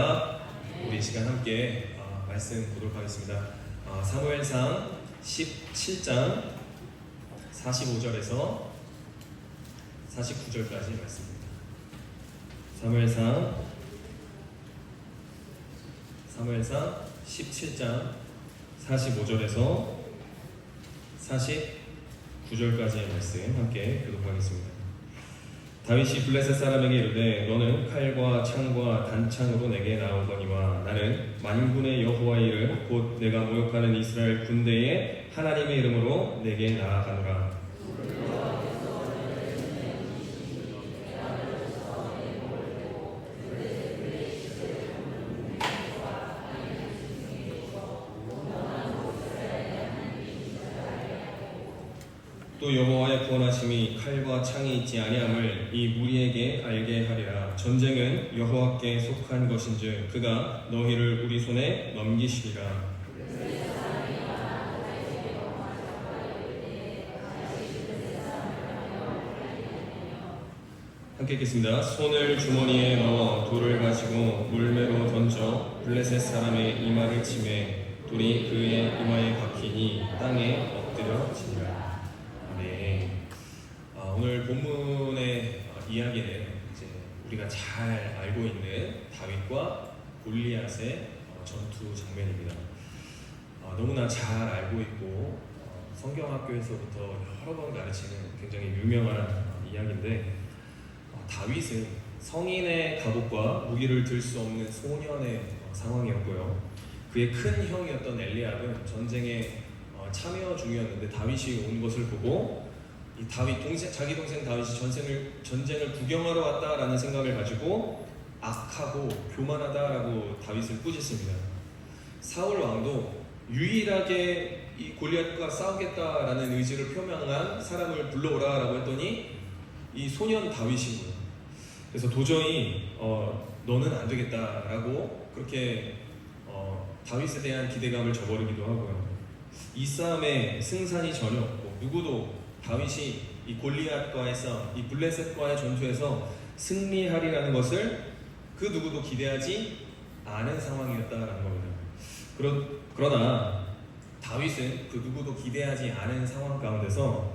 우리 이 시간 함께 말씀 보도록 하겠습니다. 사무엘상 17장 45절에서 49절까지 말씀입니다. 사무엘상 17장 45절에서 49절까지의 말씀 함께 교독하겠습니다. 다윗이 블레셋 사람에게 이르되 너는 칼과 창과 단창으로 내게 나오거니와 나는 만군의 여호와의 이름 곧 내가 모욕하는 이스라엘 군대의 하나님의 이름으로 내게 나아가노라. 또 여호와의 구원하심이 칼과 창이 있지 아니함을 이 무리에게 알게 하리라. 전쟁은 여호와께 속한 것인즉 그가 너희를 우리 손에 넘기시리라. 함께 읽겠습니다. 손을 주머니에 넣어 돌을 가지고 물매로 던져 블레셋 사람의 이마를 치매 돌이 그의 이마에 박히니 땅에 엎드려 지니라. 오늘 본문의 이야기는 이제 우리가 잘 알고 있는 다윗과 골리앗의 전투 장면입니다. 너무나 잘 알고 있고 성경학교에서부터 여러 번 가르치는 굉장히 유명한 이야기인데 다윗은 성인의 갑옷과 무기를 들 수 없는 소년의 상황이었고요. 그의 큰 형이었던 엘리압은 전쟁에 참여 중이었는데 다윗이 온 것을 보고 이 자기 동생 다윗이 전쟁을 구경하러 왔다라는 생각을 가지고 악하고 교만하다라고 다윗을 꾸짖습니다. 사울 왕도 유일하게 이 골리앗과 싸우겠다라는 의지를 표명한 사람을 불러오라라고 했더니 이 소년 다윗인 거예요. 그래서 도저히 너는 안 되겠다라고 그렇게 다윗에 대한 기대감을 저버리기도 하고요. 이 싸움에 승산이 전혀 없고 누구도 다윗이 이 골리앗과의 싸움, 이 블레셋과의 전투에서 승리하리라는 것을 그 누구도 기대하지 않은 상황이었다라는 겁니다. 그러나 다윗은 그 누구도 기대하지 않은 상황 가운데서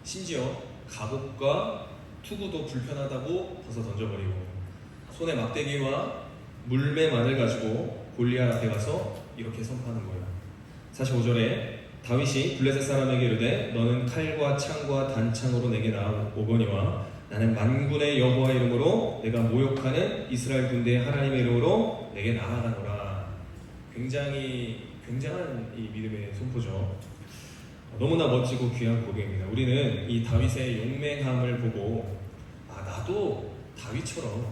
심지어 갑옷과 투구도 불편하다고 벗어 던져버리고 손에 막대기와 물매만을 가지고 골리앗 앞에 가서 이렇게 선포하는 거예요. 45절에 다윗이 블레셋 사람에게 이르되 너는 칼과 창과 단창으로 내게 나오거니와 나는 만군의 여호와의 이름으로 내가 모욕하는 이스라엘 군대의 하나님의 이름으로 내게 나아가노라. 굉장한 이 믿음의 선포죠. 너무나 멋지고 귀한 고백입니다. 우리는 이 다윗의 용맹함을 보고 나도 다윗처럼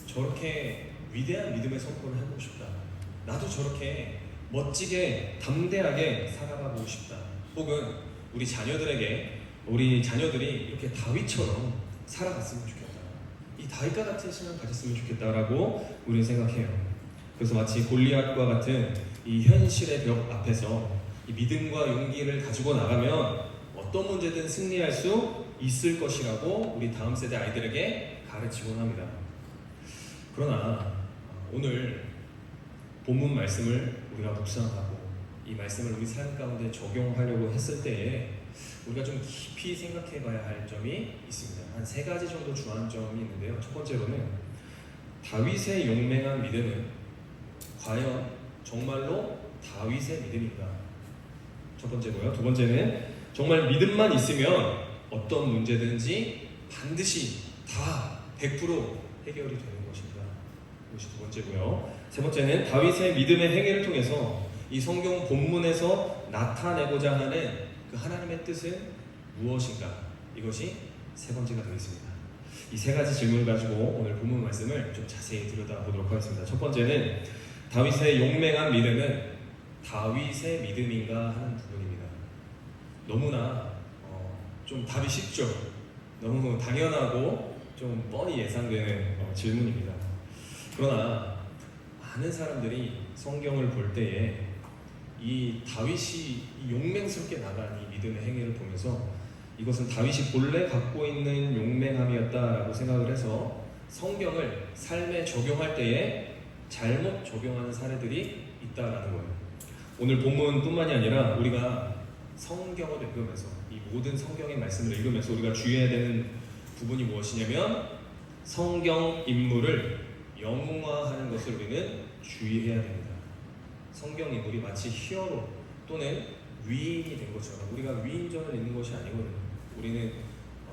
저렇게 위대한 믿음의 선포를 해보고 싶다. 나도 저렇게 멋지게 담대하게 살아가고 싶다. 혹은 우리 자녀들이 이렇게 다윗처럼 살아갔으면 좋겠다. 이 다윗과 같은 신앙을 가졌으면 좋겠다라고 우리는 생각해요. 그래서 마치 골리앗과 같은 이 현실의 벽 앞에서 이 믿음과 용기를 가지고 나가면 어떤 문제든 승리할 수 있을 것이라고 우리 다음 세대 아이들에게 가르치곤 합니다. 그러나 오늘 본문 말씀을 우리가 묵상하고 이 말씀을 우리 삶 가운데 적용하려고 했을 때에 우리가 좀 깊이 생각해 봐야 할 점이 있습니다. 한 3가지 정도 주안점이 있는데요. 첫 번째로는 다윗의 용맹한 믿음은 과연 정말로 다윗의 믿음인가? 첫 번째고요. 두 번째는 정말 믿음만 있으면 어떤 문제든지 반드시 다 100% 해결이 되는 것인가? 이것이 두 번째고요. 세 번째는 다윗의 믿음의 행위를 통해서 이 성경 본문에서 나타내고자 하는 그 하나님의 뜻은 무엇인가? 이것이 세 번째가 되겠습니다. 이 3가지 질문을 가지고 오늘 본문 말씀을 좀 자세히 들여다보도록 하겠습니다. 첫 번째는 다윗의 용맹한 믿음은 다윗의 믿음인가 하는 부분입니다. 너무나 좀 답이 쉽죠. 너무 당연하고 좀 뻔히 예상되는 질문입니다. 그러나 많은 사람들이 성경을 볼 때에 이 다윗이 용맹스럽게 나간 이 믿음의 행위를 보면서 이것은 다윗이 본래 갖고 있는 용맹함이었다라고 생각을 해서 성경을 삶에 적용할 때에 잘못 적용하는 사례들이 있다라는 거예요. 오늘 본문뿐만이 아니라 우리가 성경을 읽으면서 이 모든 성경의 말씀을 읽으면서 우리가 주의해야 되는 부분이 무엇이냐면 성경 인물을 영웅화하는 것을 우리는 주의해야 됩니다. 성경 인물이 마치 히어로 또는 위인이 된 것처럼 우리가 위인전을 읽는 것이 아니거든요. 우리는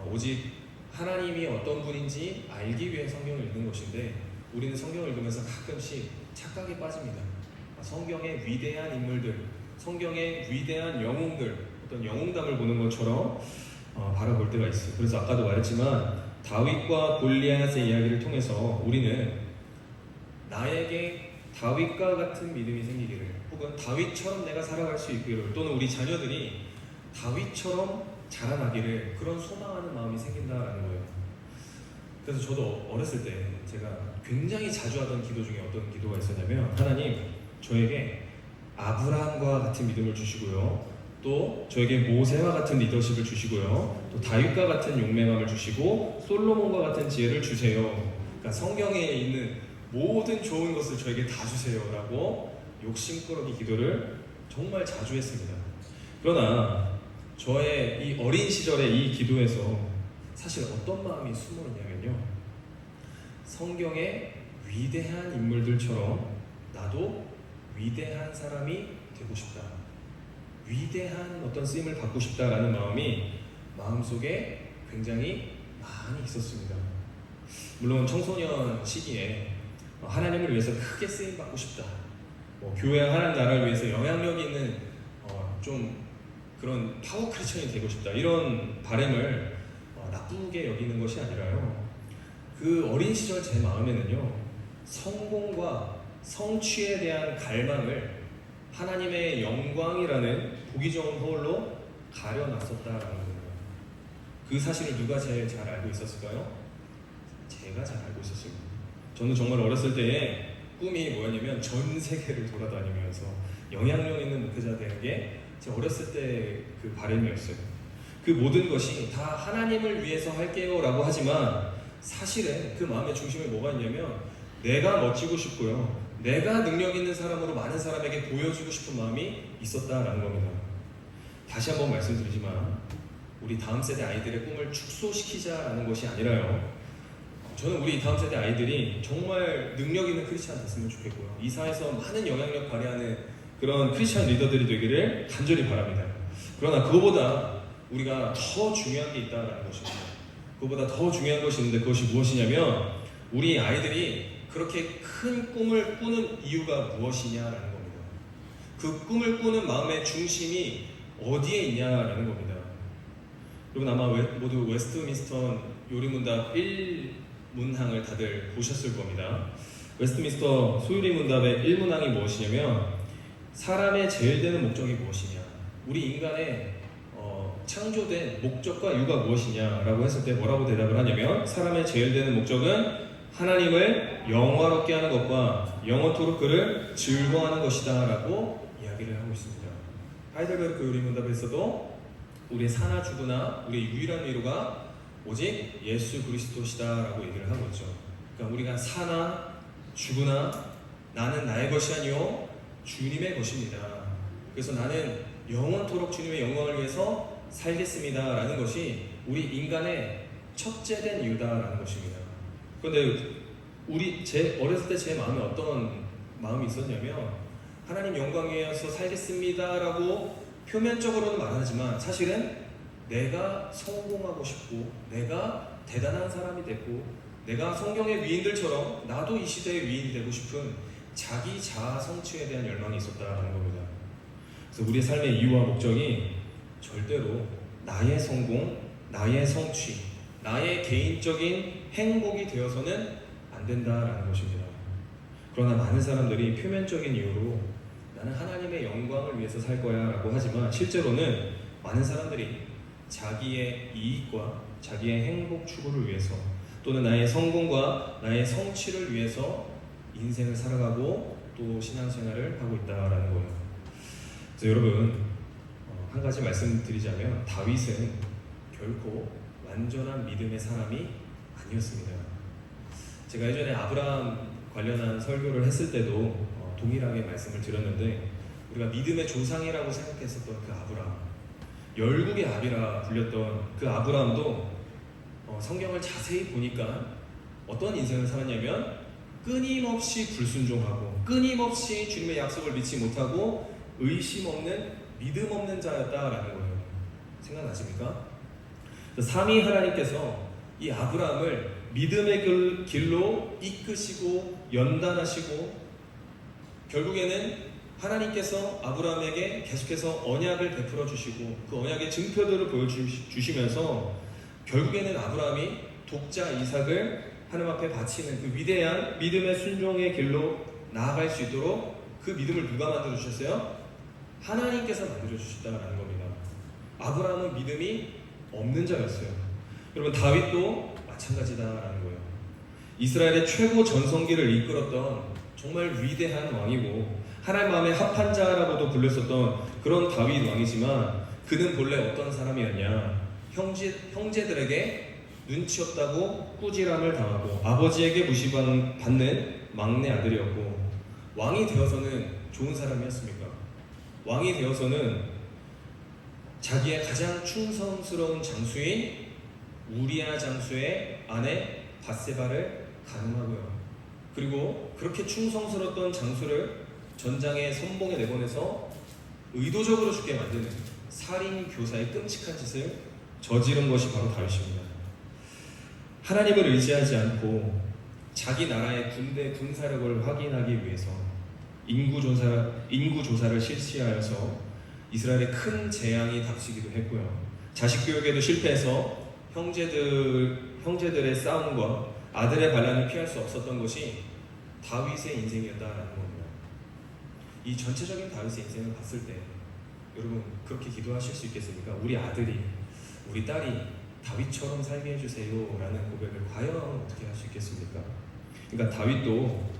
오직 하나님이 어떤 분인지 알기 위해 성경을 읽는 것인데 우리는 성경을 읽으면서 가끔씩 착각에 빠집니다. 성경의 위대한 인물들, 성경의 위대한 영웅들, 어떤 영웅담을 보는 것처럼 바라볼 때가 있어요. 그래서 아까도 말했지만 다윗과 골리앗의 이야기를 통해서 우리는 나에게 다윗과 같은 믿음이 생기기를, 혹은 다윗처럼 내가 살아갈 수 있기를, 또는 우리 자녀들이 다윗처럼 자라나기를 그런 소망하는 마음이 생긴다라는 거예요. 그래서 저도 어렸을 때 제가 굉장히 자주 하던 기도 중에 어떤 기도가 있었냐면, 하나님 저에게 아브라함과 같은 믿음을 주시고요, 또 저에게 모세와 같은 리더십을 주시고요, 또 다윗과 같은 용맹함을 주시고 솔로몬과 같은 지혜를 주세요. 그러니까 성경에 있는 모든 좋은 것을 저에게 다 주세요라고 욕심꾸러기 기도를 정말 자주 했습니다. 그러나 저의 이 어린 시절의 이 기도에서 사실 어떤 마음이 숨어 있냐면요, 성경의 위대한 인물들처럼 나도 위대한 사람이 되고 싶다, 위대한 어떤 쓰임을 받고 싶다라는 마음이 마음속에 굉장히 많이 있었습니다. 물론 청소년 시기에 하나님을 위해서 크게 쓰임 받고 싶다, 교회와 하나님 나라를 위해서 영향력 있는 좀 그런 파워 크리스천이 되고 싶다, 이런 바람을 나쁘게 여기는 것이 아니라요, 그 어린 시절 제 마음에는요, 성공과 성취에 대한 갈망을 하나님의 영광이라는 보기 좋은 허울로 가려놨었다라는 거예요. 그 사실을 누가 제일 잘 알고 있었을까요? 제가 잘 알고 있었습니다. 저는 정말 어렸을 때에 꿈이 뭐였냐면 전 세계를 돌아다니면서 영향력 있는 목회자 되는 게 제 어렸을 때 그 바람이었어요. 그 모든 것이 다 하나님을 위해서 할게요 라고 하지만 사실은 그 마음의 중심에 뭐가 있냐면 내가 멋지고 싶고요, 내가 능력 있는 사람으로 많은 사람에게 보여주고 싶은 마음이 있었다라는 겁니다. 다시 한번 말씀드리지만 우리 다음 세대 아이들의 꿈을 축소시키자라는 것이 아니라요, 저는 우리 다음 세대 아이들이 정말 능력 있는 크리스찬 됐으면 좋겠고요, 이 사회에서 많은 영향력 발휘하는 그런 크리스찬 리더들이 되기를 간절히 바랍니다. 그러나 그거보다 우리가 더 중요한 게 있다는 것입니다. 그거보다 더 중요한 것이 있는데 그것이 무엇이냐면 우리 아이들이 그렇게 큰 꿈을 꾸는 이유가 무엇이냐라는 겁니다. 그 꿈을 꾸는 마음의 중심이 어디에 있냐라는 겁니다. 여러분 아마 모두 웨스트민스터 요리문답 1문항을 다들 보셨을 겁니다. 웨스트민스터 소요리문답의 1문항이 무엇이냐면 사람의 제일 되는 목적이 무엇이냐, 우리 인간의 창조된 목적과 이유가 무엇이냐라고 했을 때 뭐라고 대답을 하냐면 사람의 제일 되는 목적은 하나님을 영화롭게 하는 것과 영원토록 그를 즐거워하는 것이다 라고 이야기를 하고 있습니다. 하이델베르크 요리문답에서도 우리의 사나 죽으나 우리의 유일한 위로가 오직 예수 그리스도시다 라고 얘기를 하고 있죠. 그러니까 우리가 사나 죽으나 나는 나의 것이 아니요 주님의 것입니다. 그래서 나는 영원토록 주님의 영광을 위해서 살겠습니다 라는 것이 우리 인간의 첫째된 이유다라는 것입니다. 그런데 제 어렸을 때 제 마음에 어떤 마음이 있었냐면 하나님 영광 위해서 살겠습니다 라고 표면적으로는 말하지만 사실은 내가 성공하고 싶고 내가 대단한 사람이 되고 내가 성경의 위인들처럼 나도 이 시대의 위인이 되고 싶은 자기 자아 성취에 대한 열망이 있었다는 겁니다. 그래서 우리의 삶의 이유와 목적이 절대로 나의 성공, 나의 성취, 나의 개인적인 행복이 되어서는 안 된다라는 것입니다. 그러나 많은 사람들이 표면적인 이유로 나는 하나님의 영광을 위해서 살 거야 라고 하지만 실제로는 많은 사람들이 자기의 이익과 자기의 행복 추구를 위해서 또는 나의 성공과 나의 성취를 위해서 인생을 살아가고 또 신앙생활을 하고 있다라는 거예요. 그래서 여러분 한 가지 말씀드리자면 다윗은 결코 완전한 믿음의 사람이 아니었습니다. 제가 예전에 아브라함 관련한 설교를 했을 때도 동일하게 말씀을 드렸는데, 우리가 믿음의 조상이라고 생각했었던 그 아브라함, 열국의 아비라 불렸던 그 아브라함도 성경을 자세히 보니까 어떤 인생을 살았냐면 끊임없이 불순종하고 끊임없이 주님의 약속을 믿지 못하고 의심 없는 믿음 없는 자였다라는 거예요. 생각나십니까? 삼위 하나님께서 이 아브라함을 믿음의 길로 이끄시고 연단하시고, 결국에는 하나님께서 아브라함에게 계속해서 언약을 베풀어 주시고 그 언약의 증표들을 보여주시면서 결국에는 아브라함이 독자 이삭을 하나님 앞에 바치는 그 위대한 믿음의 순종의 길로 나아갈 수 있도록 그 믿음을 누가 만들어 주셨어요? 하나님께서 만들어 주셨다는 겁니다. 아브라함은 믿음이 없는 자였어요. 여러분, 다윗도 마찬가지다라는 거예요. 이스라엘의 최고 전성기를 이끌었던 정말 위대한 왕이고 하나님 마음에 합한 자라고도 불렸었던 그런 다윗 왕이지만, 그는 본래 어떤 사람이었냐? 형제들에게 눈치 없다고 꾸지람을 당하고 아버지에게 무시받는 막내 아들이었고, 왕이 되어서는 좋은 사람이었습니까? 왕이 되어서는 자기의 가장 충성스러운 장수인 우리아 장수의 아내 밧세바를 간음하고요. 그리고 그렇게 충성스러웠던 장수를 전장의 선봉에 내보내서 의도적으로 죽게 만드는 살인 교사의 끔찍한 짓을 저지른 것이 바로 다윗입니다. 하나님을 의지하지 않고 자기 나라의 군대 군사력을 확인하기 위해서 인구조사를 실시하여서 이스라엘에 큰 재앙이 닥치기도 했고요. 자식 교육에도 실패해서 형제들의 싸움과 아들의 반란을 피할 수 없었던 것이 다윗의 인생이었다라는 겁니다. 이 전체적인 다윗의 인생을 봤을 때 여러분, 그렇게 기도하실 수 있겠습니까? 우리 아들이, 우리 딸이 다윗처럼 살게 해주세요 라는 고백을 과연 어떻게 할 수 있겠습니까? 그러니까 다윗도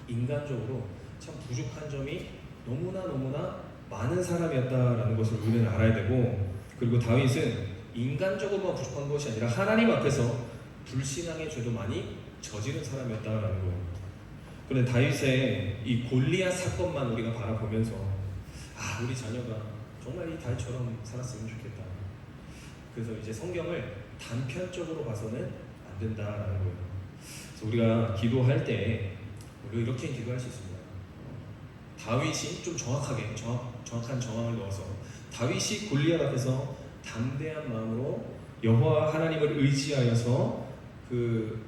인간적으로 참 부족한 점이 너무나 많은 사람이었다라는 것을 우리는 알아야 되고, 그리고 다윗은 인간적으로만 부족한 것이 아니라 하나님 앞에서 불신앙의 죄도 많이 저지른 사람이었다라는 거예요. 그런데 다윗의 이 골리앗 사건만 우리가 바라보면서 우리 자녀가 정말 이 다윗처럼 살았으면 좋겠다. 그래서 이제 성경을 단편적으로 봐서는 안 된다라는 거예요. 그래서 우리가 기도할 때 우리가 이렇게 기도할 수 있습니다. 다윗이 좀 정확한 정황을 넣어서 다윗이 골리앗 앞에서 담대한 마음으로 여호와 하나님을 의지하여서 그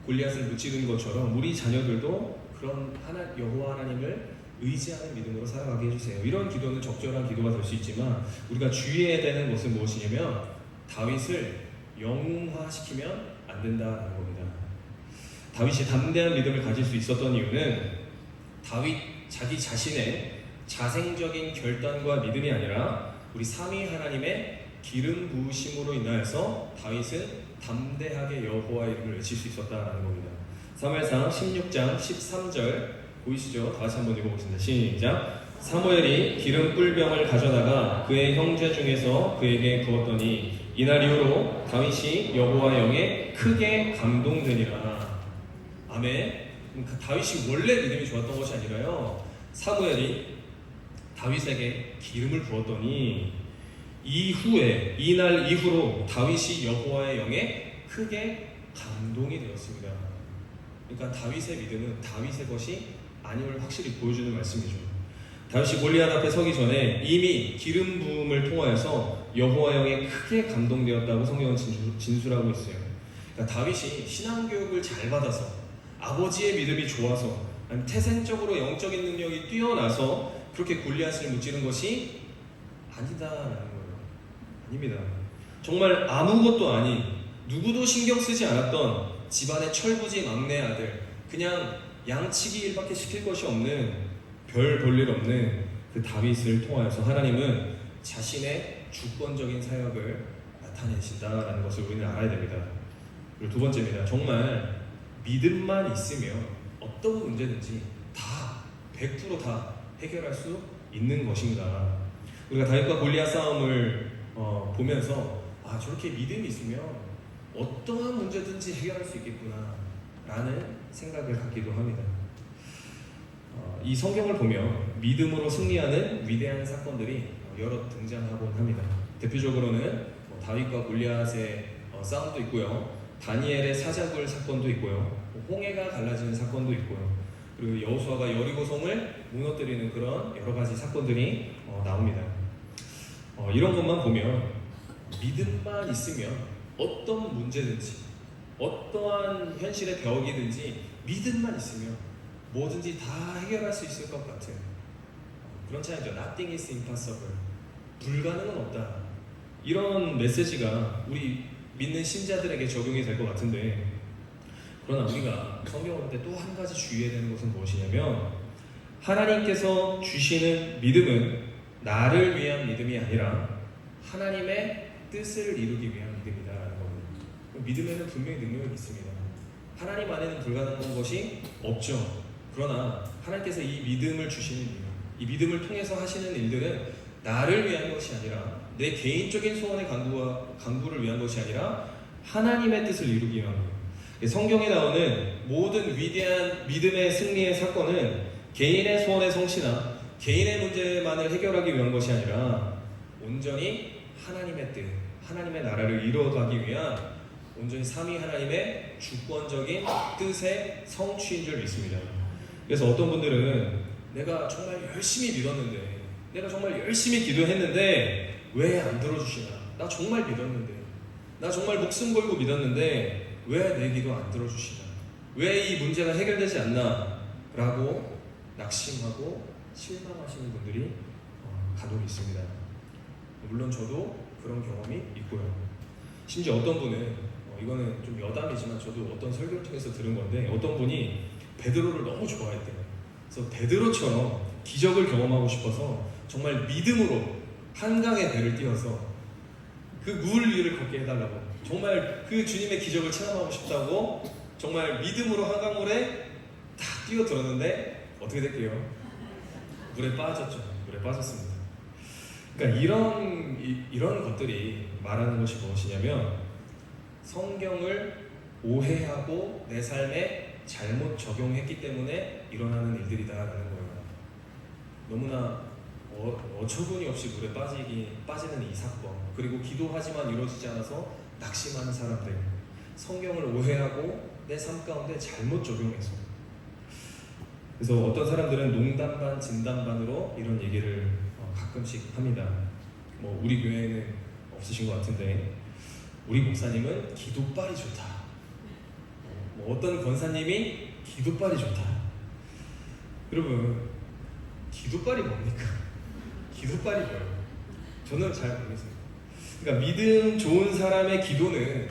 골리앗을 무찌른 것처럼 우리 자녀들도 그런 여호와 하나님을 의지하는 믿음으로 살아가게 해주세요. 이런 기도는 적절한 기도가 될 수 있지만, 우리가 주의해야 되는 것은 무엇이냐면 다윗을 영웅화시키면 안 된다는 겁니다. 다윗이 담대한 믿음을 가질 수 있었던 이유는 다윗 자기 자신의 자생적인 결단과 믿음이 아니라 우리 삼위 하나님의 기름 부으심으로 인하여서 다윗은 담대하게 여호와의 이름을 외칠 수 있었다라는 겁니다. 사무엘상 16장 13절 보이시죠? 다시 한번 읽어보겠습니다. 시작. 사무엘이 기름 꿀병을 가져다가 그의 형제 중에서 그에게 부었더니 이날 이후로 다윗이 여호와의 영에 크게 감동되니라. 아멘. 다윗이 원래 믿음이 좋았던 것이 아니라요, 사무엘이 다윗에게 기름을 부었더니 이날 이후로 다윗이 여호와의 영에 크게 감동이 되었습니다. 그러니까 다윗의 믿음은 다윗의 것이 아님을 확실히 보여주는 말씀이죠. 다윗이 골리앗 앞에 서기 전에 이미 기름 부음을 통하여서 여호와 영에 크게 감동되었다고 성경은 진술하고 있어요. 그러니까 다윗이 신앙교육을 잘 받아서 아버지의 믿음이 좋아서 아니면 태생적으로 영적인 능력이 뛰어나서 그렇게 골리앗을 무찌른 것이 아니다라는 거예요. 아닙니다. 정말 아무것도 아닌, 누구도 신경 쓰지 않았던 집안의 철부지 막내 아들, 그냥 양치기 일밖에 시킬 것이 없는, 별 볼 일 없는 그 다윗을 통하여서 하나님은 자신의 주권적인 사역을 나타내신다라는 것을 우리는 알아야 됩니다. 그리고 두 번째입니다. 정말 믿음만 있으면 어떤 문제든지 다 100% 다 해결할 수 있는 것입니다. 우리가 다윗과 골리앗 싸움을 보면서 저렇게 믿음이 있으면 어떠한 문제든지 해결할 수 있겠구나 라는 생각을 갖기도 합니다. 이 성경을 보면 믿음으로 승리하는 위대한 사건들이 여러 등장하곤 합니다. 대표적으로는 다윗과 골리앗의 싸움도 있고요, 다니엘의 사자굴 사건도 있고요, 홍해가 갈라지는 사건도 있고요, 그리고 여호수아가 여리고성을 무너뜨리는 그런 여러 가지 사건들이 나옵니다. 이런 것만 보면 믿음만 있으면 어떤 문제든지 어떠한 현실의 벽이든지 믿음만 있으면 뭐든지 다 해결할 수 있을 것 같은 그런 차이죠. Nothing is impossible. 불가능은 없다. 이런 메시지가 우리 믿는 신자들에게 적용이 될 것 같은데, 그러나 우리가 성경을 볼 때 또 한 가지 주의해야 되는 것은 무엇이냐면, 하나님께서 주시는 믿음은 나를 위한 믿음이 아니라 하나님의 뜻을 이루기 위한 믿음이다라는 겁니다. 믿음에는 분명히 능력이 있습니다. 하나님 안에는 불가능한 것이 없죠. 그러나 하나님께서 이 믿음을 주시는 이유, 이 믿음을 통해서 하시는 일들은 나를 위한 것이 아니라, 내 개인적인 소원의 강구를 위한 것이 아니라 하나님의 뜻을 이루기 위한 거예요. 성경에 나오는 모든 위대한 믿음의 승리의 사건은 개인의 소원의 성취나 개인의 문제만을 해결하기 위한 것이 아니라 온전히 하나님의 뜻, 하나님의 나라를 이루어가기 위한 온전히 삼위 하나님의 주권적인 뜻의 성취인 줄 믿습니다. 그래서 어떤 분들은 내가 정말 열심히 믿었는데, 내가 정말 열심히 기도했는데 왜 안 들어주시나? 나 정말 믿었는데, 나 정말 목숨 걸고 믿었는데 왜 내 기도 안 들어주시나? 왜 이 문제가 해결되지 않나? 라고 낙심하고 실망하시는 분들이 간혹 있습니다. 물론 저도 그런 경험이 있고요. 심지어 어떤 분은 이거는 좀 여담이지만 저도 어떤 설교를 통해서 들은 건데, 어떤 분이 베드로를 너무 좋아했대요. 그래서 베드로처럼 기적을 경험하고 싶어서 정말 믿음으로 한강에 배를 띄워서 그 물 위를 걷게 해달라고, 정말 그 주님의 기적을 체험하고 싶다고 정말 믿음으로 한강물에 딱 뛰어들었는데 어떻게 될게요? 물에 빠졌죠. 물에 빠졌습니다. 그러니까 이런 것들이 말하는 것이 무엇이냐면, 성경을 오해하고 내 삶에 잘못 적용했기 때문에 일어나는 일들이다라는 거예요. 너무나 어처구니 없이 물에 빠지는 이 사건, 그리고 기도하지만 이루어지지 않아서 낙심하는 사람들, 성경을 오해하고 내 삶 가운데 잘못 적용해서. 그래서 어떤 사람들은 농담 반 진담 반으로 이런 얘기를 가끔씩 합니다. 우리 교회에는 없으신 것 같은데, 우리 목사님은 기도빨이 좋다. 어떤 권사님이 기도빨이 좋다. 여러분, 기도빨이 뭡니까? 기도빨이 뭐예요? 저는 잘 모르겠습니다. 그러니까 믿음 좋은 사람의 기도는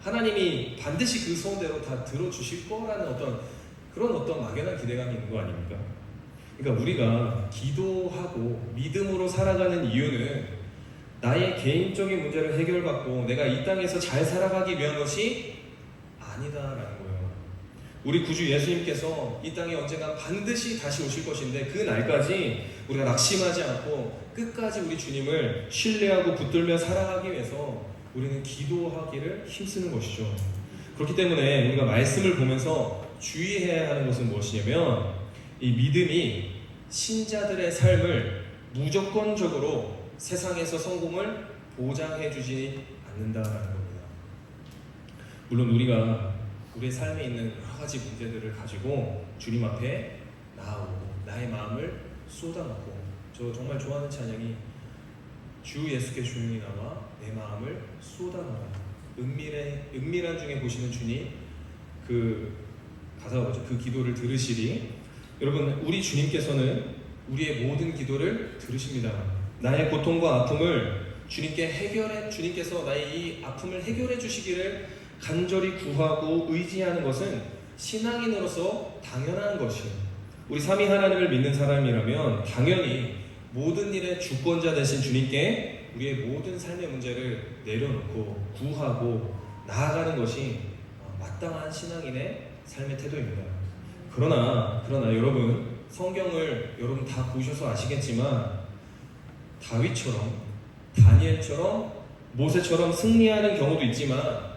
하나님이 반드시 그 소원대로 다 들어주실 거라는 어떤 막연한 기대감이 있는 거 아닙니까? 그러니까 우리가 기도하고 믿음으로 살아가는 이유는 나의 개인적인 문제를 해결받고 내가 이 땅에서 잘 살아가기 위한 것이 아니다라는 거예요. 우리 구주 예수님께서 이 땅에 언젠가 반드시 다시 오실 것인데, 그 날까지 우리가 낙심하지 않고 끝까지 우리 주님을 신뢰하고 붙들며 살아가기 위해서 우리는 기도하기를 힘쓰는 것이죠. 그렇기 때문에 우리가 말씀을 보면서 주의해야 하는 것은 무엇이냐면, 이 믿음이 신자들의 삶을 무조건적으로 세상에서 성공을 보장해주지 않는다라는 겁니다. 물론 우리가 우리의 삶에 있는 여러 가지 문제들을 가지고 주님 앞에 나아오고 나의 마음을 쏟아놓고, 저 정말 좋아하는 찬양이 주 예수께 조용히 나와 내 마음을 쏟아놓아. 은밀한 중에 보시는 주님, 그 가사가 뭐죠? 그 기도를 들으시리. 여러분, 우리 주님께서는 우리의 모든 기도를 들으십니다. 나의 고통과 아픔을 주님께서 나의 이 아픔을 해결해 주시기를 간절히 구하고 의지하는 것은 신앙인으로서 당연한 것이에요. 우리 삼위 하나님을 믿는 사람이라면 당연히 모든 일의 주권자 되신 주님께 우리의 모든 삶의 문제를 내려놓고 구하고 나아가는 것이 마땅한 신앙인의 삶의 태도입니다. 그러나 여러분, 성경을 여러분 다 보셔서 아시겠지만, 다윗처럼, 다니엘처럼, 모세처럼 승리하는 경우도 있지만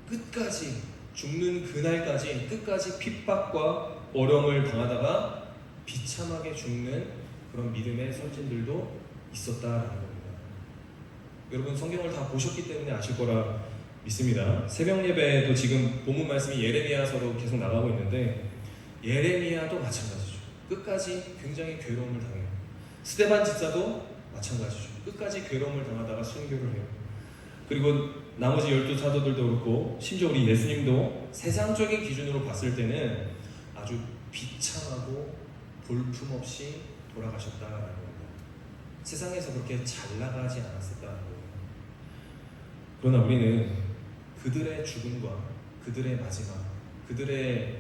끝까지 죽는 그날까지 끝까지 핍박과 어려움을 당하다가 비참하게 죽는 그런 믿음의 선진들도 있었다라는 겁니다. 여러분 성경을 다 보셨기 때문에 아실 거라 믿습니다. 새벽 예배도 지금 본문 말씀이 예레미야서로 계속 나가고 있는데 예레미야도 마찬가지죠. 끝까지 굉장히 괴로움을 당해요. 스데반 집사도 마찬가지죠. 끝까지 괴로움을 당하다가 순교를 해요. 그리고 나머지 12사도들도 그렇고 심지어 우리 예수님도 세상적인 기준으로 봤을 때는 아주 비참하고 볼품없이 돌아가셨다라는 겁니다. 세상에서 그렇게 잘 나가지 않았었다는 거예요. 그러나 우리는 그들의 죽음과 그들의 마지막, 그들의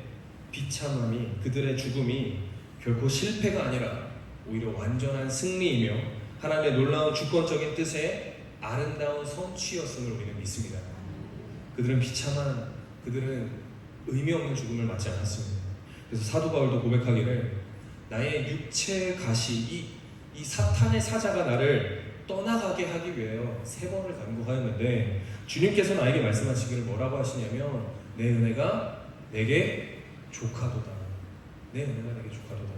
비참함이, 그들의 죽음이 결코 실패가 아니라 오히려 완전한 승리이며 하나님의 놀라운 주권적인 뜻의 아름다운 성취였음을 우리는 믿습니다. 그들은 비참한, 그들은 의미 없는 죽음을 맞지 않았습니다. 그래서 사도 바울도 고백하기를 나의 육체의 가시, 이 사탄의 사자가 나를 떠나가게 하기 위하여 3번을 간구하였는데 주님께서 나에게 말씀하시기를 뭐라고 하시냐면 내 은혜가 내게 족하도다. 내 은혜가 내게 족하도다.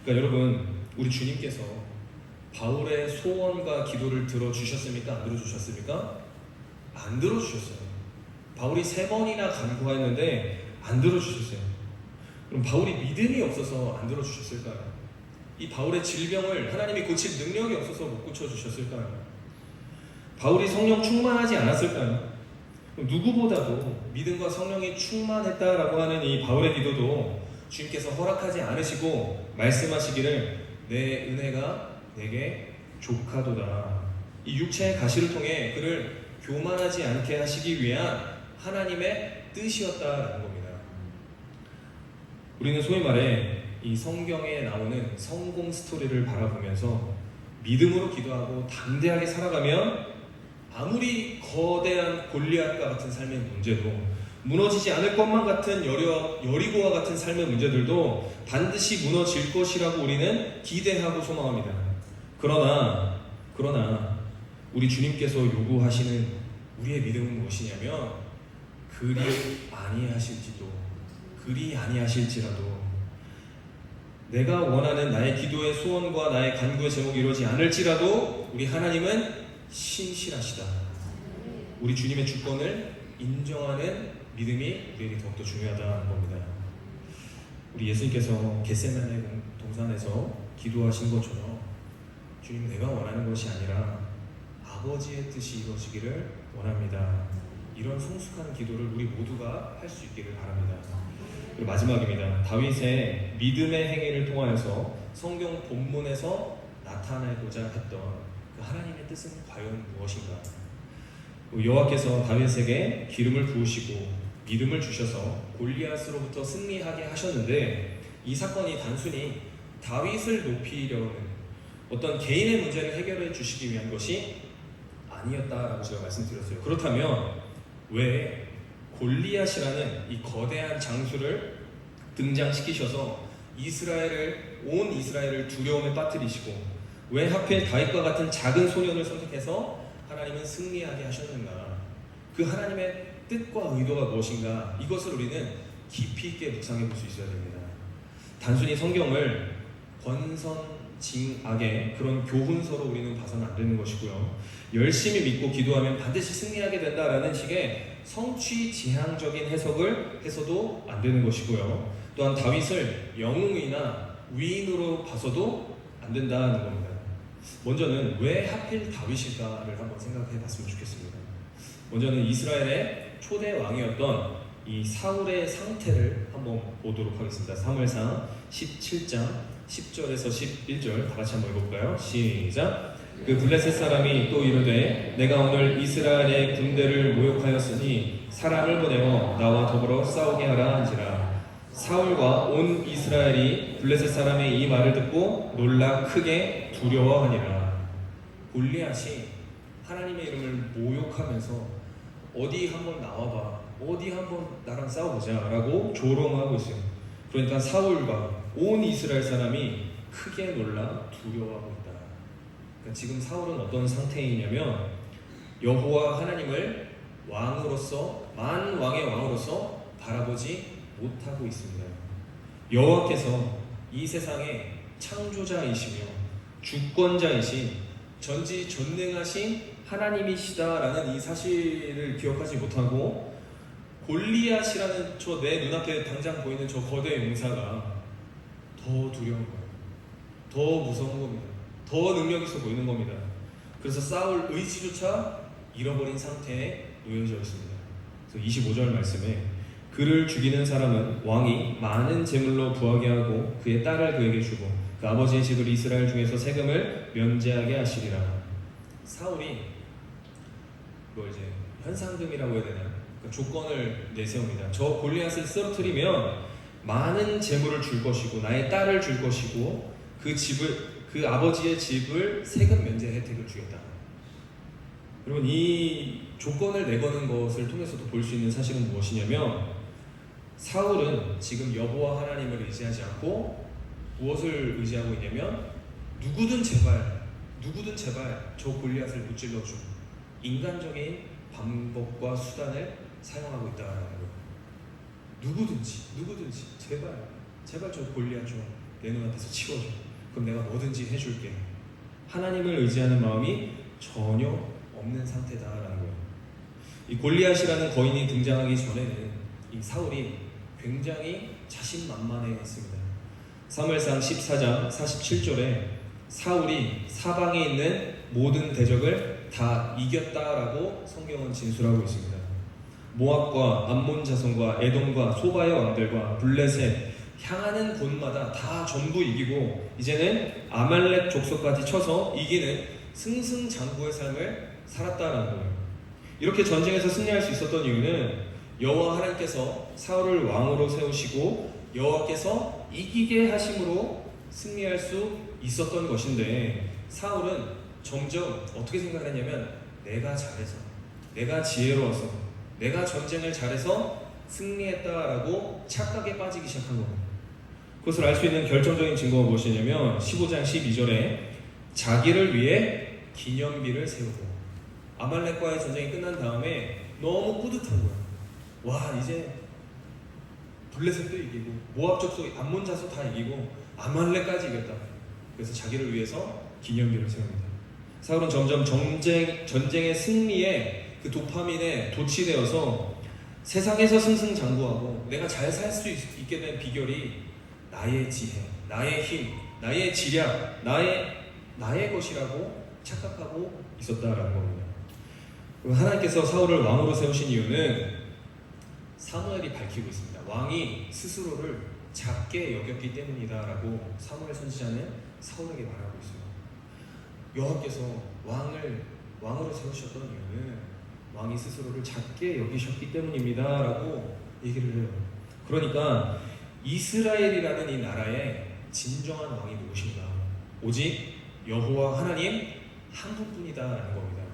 그러니까 여러분 우리 주님께서 바울의 소원과 기도를 들어주셨습니까? 안 들어주셨습니까? 안 들어주셨어요. 바울이 3번이나 간구하였는데 안 들어주셨어요. 그럼 바울이 믿음이 없어서 안 들어주셨을까요? 이 바울의 질병을 하나님이 고칠 능력이 없어서 못 고쳐주셨을까요? 바울이 성령 충만하지 않았을까요? 누구보다도 믿음과 성령이 충만했다라고 하는 이 바울의 기도도 주님께서 허락하지 않으시고 말씀하시기를 내 은혜가 내게 족하도다. 이 육체의 가시를 통해 그를 교만하지 않게 하시기 위한 하나님의 뜻이었다라는 겁니다. 우리는 소위 말해 이 성경에 나오는 성공 스토리를 바라보면서 믿음으로 기도하고 담대하게 살아가면 아무리 거대한 골리앗과 같은 삶의 문제도 무너지지 않을 것만 같은 여리고와 같은 삶의 문제들도 반드시 무너질 것이라고 우리는 기대하고 소망합니다. 그러나 우리 주님께서 요구하시는 우리의 믿음은 무엇이냐면 그리 아니하실지라도 내가 원하는 나의 기도의 소원과 나의 간구의 제목이 이루어지지 않을지라도 우리 하나님은 신실하시다. 우리 주님의 주권을 인정하는 믿음이 우리에게 더욱더 중요하다는 겁니다. 우리 예수님께서 겟세마네 동산에서 기도하신 것처럼 주님 내가 원하는 것이 아니라 아버지의 뜻이 이루어지기를 원합니다. 이런 성숙한 기도를 우리 모두가 할 수 있기를 바랍니다. 그리고 마지막입니다. 다윗의 믿음의 행위를 통하여서 성경 본문에서 나타내고자 했던 그 하나님의 뜻은 과연 무엇인가? 여호와께서 다윗에게 기름을 부으시고 믿음을 주셔서 골리앗으로부터 승리하게 하셨는데 이 사건이 단순히 다윗을 높이려는 어떤 개인의 문제를 해결해 주시기 위한 것이 아니었다라고 제가 말씀드렸어요. 그렇다면 왜 골리앗이라는 이 거대한 장수를 등장시키셔서 온 이스라엘을 두려움에 빠뜨리시고 왜 하필 다윗과 같은 작은 소년을 선택해서 하나님은 승리하게 하셨는가? 그 하나님의 뜻과 의도가 무엇인가? 이것을 우리는 깊이 있게 묵상해 볼 수 있어야 됩니다. 단순히 성경을 권선징악의 그런 교훈서로 우리는 봐서는 안 되는 것이고요. 열심히 믿고 기도하면 반드시 승리하게 된다라는 식의 성취지향적인 해석을 해서도 안 되는 것이고요. 또한 다윗을 영웅이나 위인으로 봐서도 안 된다는 겁니다. 먼저는 왜 하필 다윗일까를 한번 생각해 봤으면 좋겠습니다. 먼저는 이스라엘의 초대 왕이었던 이 사울의 상태를 한번 보도록 하겠습니다. 사무엘상 17장 10절에서 11절 다 같이 한번 읽어볼까요? 시작! 그 블레셋 사람이 또 이르되 내가 오늘 이스라엘의 군대를 모욕하였으니 사람을 보내어 나와 더불어 싸우게 하라 한지라. 사울과 온 이스라엘이 블레셋 사람의 이 말을 듣고 놀라 크게 두려워하니라. 골리앗이 하나님의 이름을 모욕하면서 어디 한번 나와봐, 어디 한번 나랑 싸워보자 라고 조롱하고 있어요. 그러니까 사울과 온 이스라엘 사람이 크게 놀라 두려워하고 있다. 그러니까 지금 사울은 어떤 상태이냐면 여호와 하나님을 왕으로서 만왕의 왕으로서 바라보지 못하고 있습니다. 여호와께서 이 세상의 창조자이시며 주권자이신 전지전능하신 하나님이시다라는 이 사실을 기억하지 못하고 골리앗이라는 저 내 눈앞에 당장 보이는 저 거대 용사가 더 두려운 거예요. 더 무서운 겁니다. 더 능력 있어 보이는 겁니다. 그래서 싸울 의지조차 잃어버린 상태에 놓여져 있습니다. 그래서 25절 말씀에 그를 죽이는 사람은 왕이 많은 재물로 부하게 하고 그의 딸을 그에게 주고 그 아버지의 집을 이스라엘 중에서 세금을 면제하게 하시리라. 사울이 뭐 이제 현상금이라고 해야 되나? 그러니까 조건을 내세웁니다. 저 골리앗을 쓰러뜨리면 많은 재물을 줄 것이고 나의 딸을 줄 것이고 그 아버지의 집을 세금 면제 혜택을 주겠다. 여러분, 이 조건을 내거는 것을 통해서도 볼 수 있는 사실은 무엇이냐면 사울은 지금 여호와 하나님을 의지하지 않고 무엇을 의지하고 있냐면 누구든 제발 저 골리앗을 무찔러줘, 인간적인 방법과 수단을 사용하고 있다는 거예요. 누구든지 제발 저 골리앗 좀 내 눈앞에서 치워줘. 그럼 내가 뭐든지 해줄게. 하나님을 의지하는 마음이 전혀 없는 상태다라는 거예요. 이 골리앗이라는 거인이 등장하기 전에는 이 사울이 굉장히 자신만만해했습니다. 사무엘상 14장 47절에 사울이 사방에 있는 모든 대적을 다 이겼다라고 성경은 진술하고 있습니다. 모압과 암몬 자손과 에돔과 소바의 왕들과 블레셋 향하는 곳마다 다 전부 이기고 이제는 아말렉 족속까지 쳐서 이기는 승승장구의 삶을 살았다라는 거예요. 이렇게 전쟁에서 승리할 수 있었던 이유는 여호와 하나님께서 사울을 왕으로 세우시고 여호와께서 이기게 하심으로 승리할 수 있었던 것인데, 사울은 점점 어떻게 생각을 했냐면 내가 잘해서, 내가 지혜로워서, 내가 전쟁을 잘해서 승리했다라고 착각에 빠지기 시작한 겁니다. 그것을 알 수 있는 결정적인 증거가 무엇이냐면 15장 12절에 자기를 위해 기념비를 세우고, 아말렉과의 전쟁이 끝난 다음에 너무 뿌듯한 거야. 와, 이제 블레셋도 이기고 모압 족속, 암몬 자손 다 이기고 아말렉까지 이겼다. 그래서 자기를 위해서 기념비를 세웁니다. 사울은 점점 전쟁의 승리에 그 도파민에 도취되어서 세상에서 승승장구하고 내가 잘 살 수 있게 된 비결이 나의 지혜, 나의 힘, 나의 지략, 나의 것이라고 착각하고 있었다라는 겁니다. 하나님께서 사울을 왕으로 세우신 이유는 사무엘이 밝히고 있습니다. 왕이 스스로를 작게 여겼기 때문이다라고 사무엘 선지자는 사울에게 말하고 있어요. 여호와께서 왕으로 세우셨던 이유는 왕이 스스로를 작게 여기셨기 때문입니다라고 얘기를 해요. 그러니까 이스라엘이라는 이 나라의 진정한 왕이 누구신가? 오직 여호와 하나님 한 분뿐이다라는 겁니다.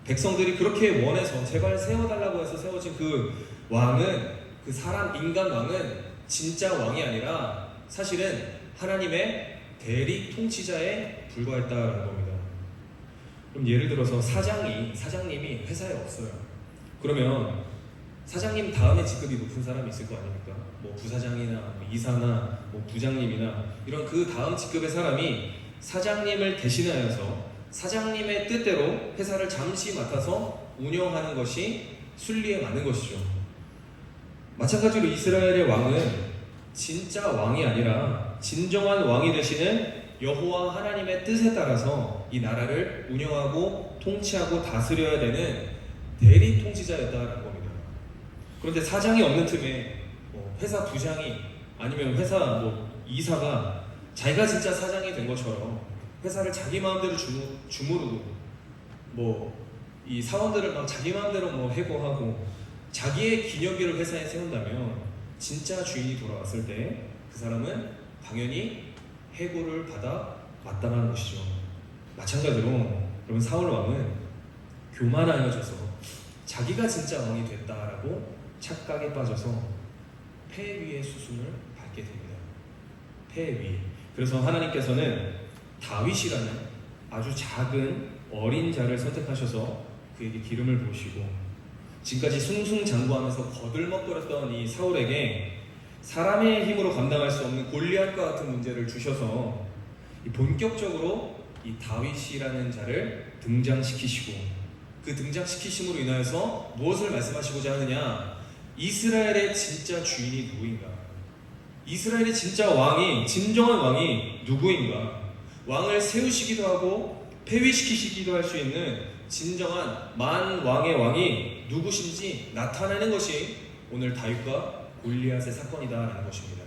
백성들이 그렇게 원해서 제발 세워달라고 해서 세워진 그 왕은, 그 인간 왕은 진짜 왕이 아니라 사실은 하나님의 대리 통치자에 불과했다라는 겁니다. 그럼 예를 들어서 사장님이 회사에 없어요. 그러면 사장님 다음에 직급이 높은 사람이 있을 거 아닙니까? 뭐 부사장이나 뭐 이사나 뭐 부장님이나 이런 그 다음 직급의 사람이 사장님을 대신하여서 사장님의 뜻대로 회사를 잠시 맡아서 운영하는 것이 순리에 맞는 것이죠. 마찬가지로 이스라엘의 왕은 진짜 왕이 아니라 진정한 왕이 되시는 여호와 하나님의 뜻에 따라서 이 나라를 운영하고 통치하고 다스려야 되는 대리 통치자였다는 겁니다. 그런데 사장이 없는 틈에 회사 부장이 아니면 회사 이사가 자기가 진짜 사장이 된 것처럼 회사를 자기 마음대로 주무르고 이 사원들을 막 자기 마음대로 해고하고 자기의 기념비를 회사에 세운다면 진짜 주인이 돌아왔을 때 그 사람은 당연히 해고를 받아 마땅한 것이죠. 마찬가지로 여러분, 사울 왕은 교만하여져서 자기가 진짜 왕이 됐다라고 착각에 빠져서 폐 위의 수순을 밟게 됩니다. 폐 위. 그래서 하나님께서는 다윗이라는 아주 작은 어린 자를 선택하셔서 그에게 기름을 부으시고 지금까지 승승장구하면서 거들먹거렸던 이 사울에게 사람의 힘으로 감당할 수 없는 골리앗과 같은 문제를 주셔서 본격적으로 이 다윗이라는 자를 등장시키시고, 그 등장시키심으로 인하여서 무엇을 말씀하시고자 하느냐, 이스라엘의 진짜 주인이 누구인가, 이스라엘의 진짜 왕이, 진정한 왕이 누구인가, 왕을 세우시기도 하고 폐위시키시기도 할 수 있는 진정한 만왕의 왕이 누구신지 나타내는 것이 오늘 다윗과 골리앗의 사건이다라는 것입니다.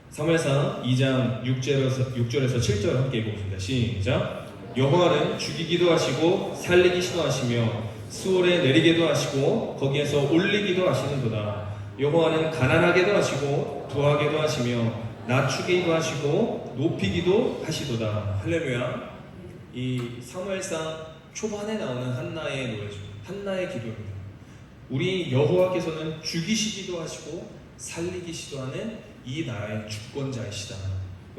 사무엘상 2장 6절에서 7절 함께 읽어보겠습니다. 시작. 여호와는 죽이기도 하시고 살리기도 하시며 수월에 내리기도 하시고 거기에서 올리기도 하시는도다. 여호와는 가난하게도 하시고 부하게도 하시며 낮추기도 하시고 높이기도 하시도다. 할렐루야. 이 사무엘상 초반에 나오는 한나의 노래죠. 한나의 기도입니다. 우리 여호와께서는 죽이시기도 하시고 살리기시도 하는 이 나라의 주권자이시다.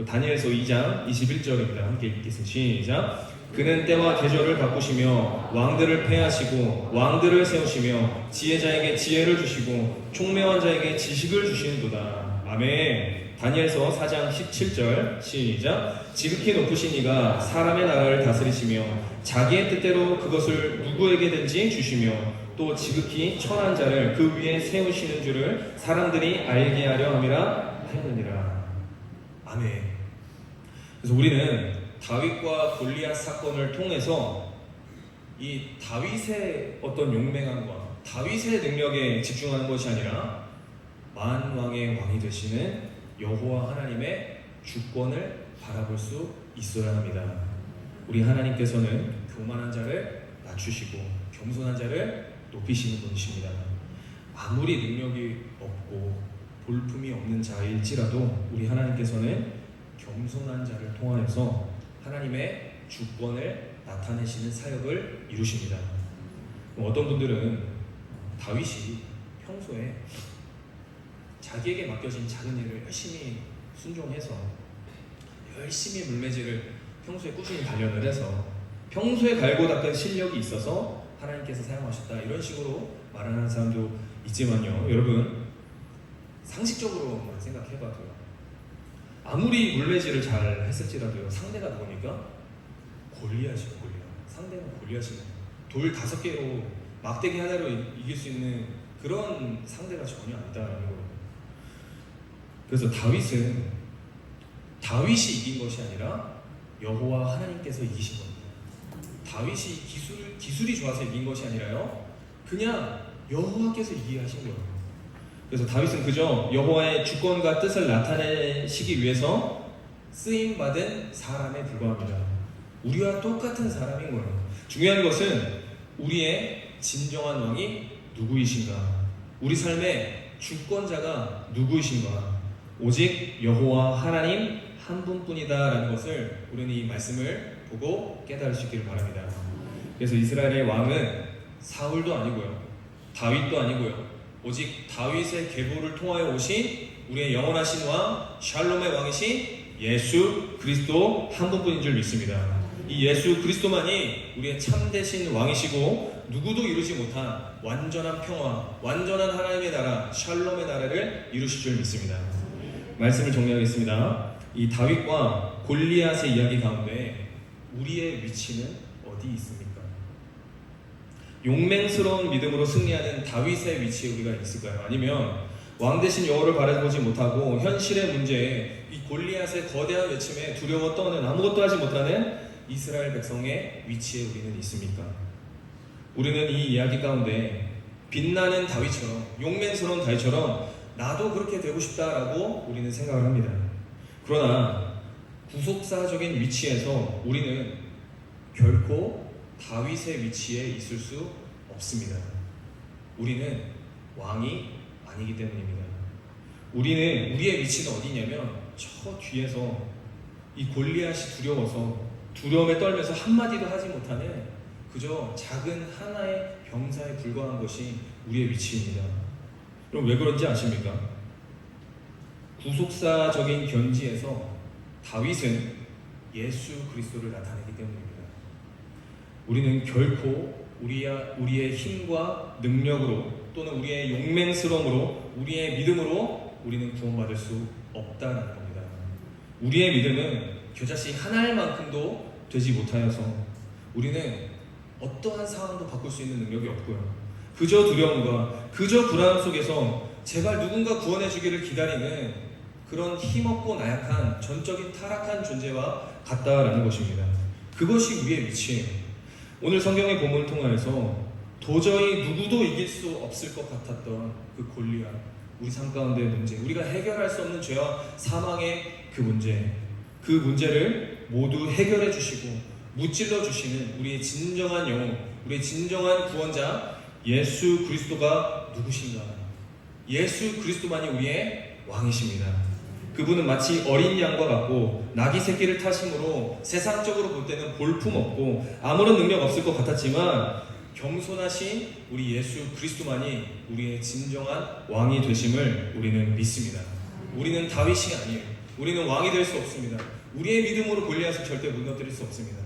다니엘서 2장 21절입니다. 함께 읽겠습니다. 시작. 그는 때와 계절을 바꾸시며 왕들을 패하시고 왕들을 세우시며 지혜자에게 지혜를 주시고 총명한 자에게 지식을 주시는도다. 아멘. 다니엘서 4장 17절 시작. 지극히 높으신 이가 사람의 나라를 다스리시며 자기의 뜻대로 그것을 누구에게든지 주시며 또 지극히 천한 자를 그 위에 세우시는 줄을 사람들이 알게 하려 함이라 하느니라. 아멘. 그래서 우리는 다윗과 골리앗 사건을 통해서 이 다윗의 어떤 용맹함과 다윗의 능력에 집중하는 것이 아니라 만왕의 왕이 되시는 여호와 하나님의 주권을 바라볼 수 있어야 합니다. 우리 하나님께서는 교만한 자를 낮추시고 겸손한 자를 높이시는 분이십니다. 아무리 능력이 없고 볼품이 없는 자일지라도 우리 하나님께서는 겸손한 자를 통하여서 하나님의 주권을 나타내시는 사역을 이루십니다. 어떤 분들은 다윗이 평소에 자기에게 맡겨진 작은 일을 열심히 순종해서 열심히 물매질을 평소에 꾸준히 단련을 해서 평소에 갈고 닦은 실력이 있어서 하나님께서 사용하셨다, 이런 식으로 말하는 사람도 있지만요, 여러분 상식적으로만 생각해봐도요, 아무리 물매질을 잘 했을지라도요, 상대가 누굽니까? 골리앗이에요. 골리앗. 상대는 골리앗입니다. 돌 5개로 막대기 하나로 이길 수 있는 그런 상대가 전혀 아니다라는 거예요. 그래서 다윗이 이긴 것이 아니라 여호와 하나님께서 이기신 겁니다. 다윗이 기술이 좋아서 이긴 것이 아니라요, 그냥 여호와께서 이기게 하신 거예요. 그래서 다윗은 그저 여호와의 주권과 뜻을 나타내시기 위해서 쓰임받은 사람에 불과합니다. 우리와 똑같은 사람인 거예요. 중요한 것은 우리의 진정한 왕이 누구이신가, 우리 삶의 주권자가 누구이신가, 오직 여호와 하나님 한 분뿐이다라는 것을 우리는 이 말씀을 보고 깨달을 수 있기를 바랍니다. 그래서 이스라엘의 왕은 사울도 아니고요, 다윗도 아니고요, 오직 다윗의 계보를 통하여 오신 우리의 영원하신 왕, 샬롬의 왕이신 예수 그리스도 한 분뿐인 줄 믿습니다. 이 예수 그리스도만이 우리의 참되신 왕이시고 누구도 이루지 못한 완전한 평화, 완전한 하나님의 나라, 샬롬의 나라를 이루실 줄 믿습니다. 말씀을 정리하겠습니다. 이 다윗과 골리앗의 이야기 가운데 우리의 위치는 어디 있습니까? 용맹스러운 믿음으로 승리하는 다윗의 위치에 우리가 있을까요? 아니면 왕 대신 여호와를 바라보지 못하고 현실의 문제에 이 골리앗의 거대한 외침에 두려워 떠는 아무것도 하지 못하는 이스라엘 백성의 위치에 우리는 있습니까? 우리는 이 이야기 가운데 빛나는 다윗처럼, 용맹스러운 다윗처럼 나도 그렇게 되고 싶다라고 우리는 생각을 합니다. 그러나 구속사적인 위치에서 우리는 결코 다윗의 위치에 있을 수 없습니다. 우리는 왕이 아니기 때문입니다. 우리의 위치는 어디냐면 저 뒤에서 이 골리앗이 두려움에 떨면서 한마디도 하지 못하는 그저 작은 하나의 병사에 불과한 것이 우리의 위치입니다. 그럼 왜 그런지 아십니까? 구속사적인 견지에서 다윗은 예수 그리스도를 나타내기 때문입니다. 우리는 결코 우리의 힘과 능력으로 또는 우리의 용맹스러움으로 우리의 믿음으로 우리는 구원받을 수 없다는 겁니다. 우리의 믿음은 겨자씨 하나만큼도 되지 못하여서 우리는 어떠한 상황도 바꿀 수 있는 능력이 없고요. 그저 두려움과 그저 불안 속에서 제발 누군가 구원해 주기를 기다리는 그런 힘없고 나약한 전적인 타락한 존재와 같다라는 것입니다. 그것이 우리의 위치예요. 오늘 성경의 본문을 통하여서 도저히 누구도 이길 수 없을 것 같았던 그 골리앗, 우리 삶 가운데의 문제, 우리가 해결할 수 없는 죄와 사망의 그 문제를 모두 해결해 주시고 무찔러 주시는 우리의 진정한 영혼, 우리의 진정한 구원자 예수 그리스도가 누구신가? 예수 그리스도만이 우리의 왕이십니다. 그분은 마치 어린 양과 같고 나귀 새끼를 타심으로 세상적으로 볼 때는 볼품없고 아무런 능력 없을 것 같았지만 겸손하신 우리 예수 그리스도만이 우리의 진정한 왕이 되심을 우리는 믿습니다. 우리는 다윗이 아니에요. 우리는 왕이 될 수 없습니다. 우리의 믿음으로 골리앗을 절대 무너뜨릴 수 없습니다.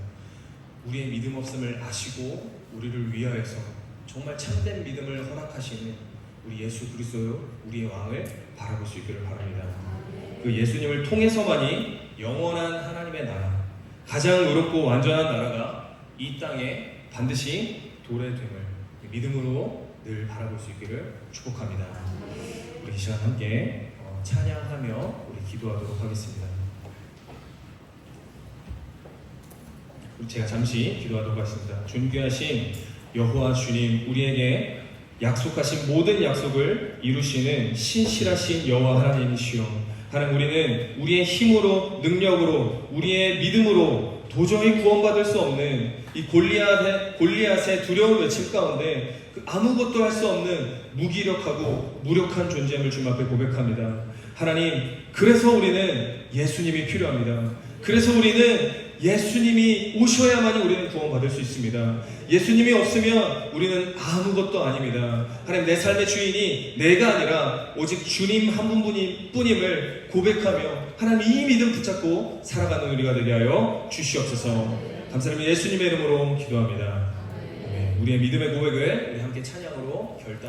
우리의 믿음 없음을 아시고 우리를 위하여서 정말 참된 믿음을 허락하시는 우리 예수 그리스도 우리의 왕을 바라볼 수 있기를 바랍니다. 그 예수님을 통해서만이 영원한 하나님의 나라, 가장 의롭고 완전한 나라가 이 땅에 반드시 도래됨을 믿음으로 늘 바라볼 수 있기를 축복합니다. 우리 이 시간 함께 찬양하며 우리 기도하도록 하겠습니다. 제가 잠시 기도하도록 하겠습니다. 존귀하신 여호와 주님, 우리에게 약속하신 모든 약속을 이루시는 신실하신 여호와 하나님이시여, 하나님, 우리는 우리의 힘으로, 능력으로, 우리의 믿음으로 도저히 구원받을 수 없는 이 골리앗의 두려운 외침 가운데 아무것도 할 수 없는 무기력하고 무력한 존재임을 주님 앞에 고백합니다. 하나님, 그래서 우리는 예수님이 필요합니다. 그래서 우리는 예수님이 오셔야만이 우리는 구원받을 수 있습니다. 예수님이 없으면 우리는 아무것도 아닙니다. 하나님, 내 삶의 주인이 내가 아니라 오직 주님 한 분뿐임을 고백하며 하나님 이 믿음 붙잡고 살아가는 우리가 되게 하여 주시옵소서. 감사합니다. 예수님의 이름으로 기도합니다. 우리의 믿음의 고백을 우리 함께 찬양으로 결단